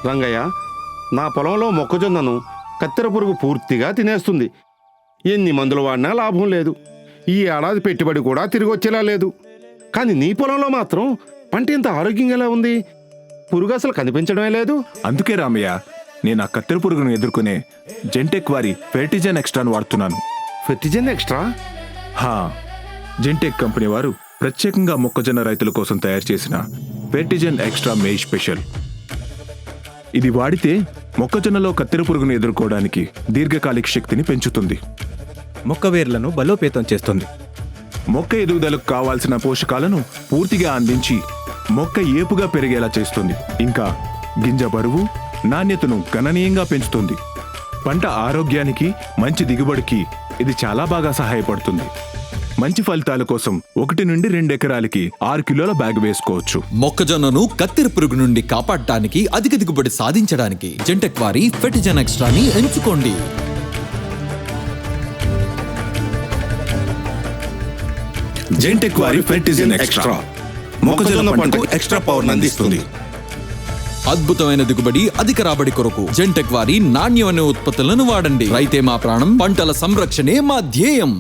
రంగయ్య, నా పొలంలో మొక్కజొన్నను కత్తెర పురుగు పూర్తిగా తినేస్తుంది. ఎన్ని మందులు వాడినా లాభం లేదు. ఈ ఏడాది పెట్టుబడి కూడా తిరిగి వచ్చేలా లేదు. కానీ నీ పొలంలో మాత్రం పంట ఇంత ఆరోగ్యంగా ఎలా ఉంది? పురుగు అసలు కనిపించడమే లేదు. అందుకే రామయ్య, నేను ఆ కత్తెర పురుగును ఎదుర్కొనే జెంటెక్ వారి ఫెర్టిజన్ ఎక్స్ట్రాను వాడుతున్నాను. ఫెర్టిజన్ ఎక్స్ట్రా? హా, జెంటెక్ కంపెనీ వారు ప్రత్యేకంగా మొక్కజొన్న రైతుల కోసం తయారు చేసిన ఫెర్టిజన్ ఎక్స్ట్రా మేజ్ స్పెషల్. ఇది వాడితే మొక్కజొన్నలో కత్తెర పురుగును ఎదుర్కోవడానికి దీర్ఘకాలిక శక్తిని పెంచుతుంది. మొక్క వేర్లను బలోపేతం చేస్తుంది. మొక్క ఎదుగుదలకు కావాల్సిన పోషకాలను పూర్తిగా అందించి మొక్క ఏపుగా పెరిగేలా చేస్తుంది. ఇంకా గింజ బరువు, నాణ్యతను గణనీయంగా పెంచుతుంది. పంట ఆరోగ్యానికి, మంచి దిగుబడికి ఇది చాలా బాగా సహాయపడుతుంది. మంచి ఫలితాల కోసం 1 నుండి 2 ఎకరాలకి 6 కిలోల బ్యాగ్ వేసుకోవచ్చు. మొక్కజొన్నను కత్తెర పురుగు నుండి కాపాడటానికి, అధిక దిగుబడి సాధించడానికి జెంటెక్ వారి ఫెర్టిజన్ ఎక్స్ట్రాని ఎంచుకోండి. జెంటెక్ వారి ఫెర్టిజన్ ఎక్స్ట్రా మొక్కజొన్న పంటకు ఎక్స్ట్రా పవర్ అందిస్తుంది. అద్భుతమైన దిగుబడి, అధిక రాబడి కొరకు జెంటెక్ వారి నాణ్యమైన ఉత్పత్తులను వాడండి. రైతే మా ప్రాణం, పంటల సంరక్షణే మా ధ్యేయం.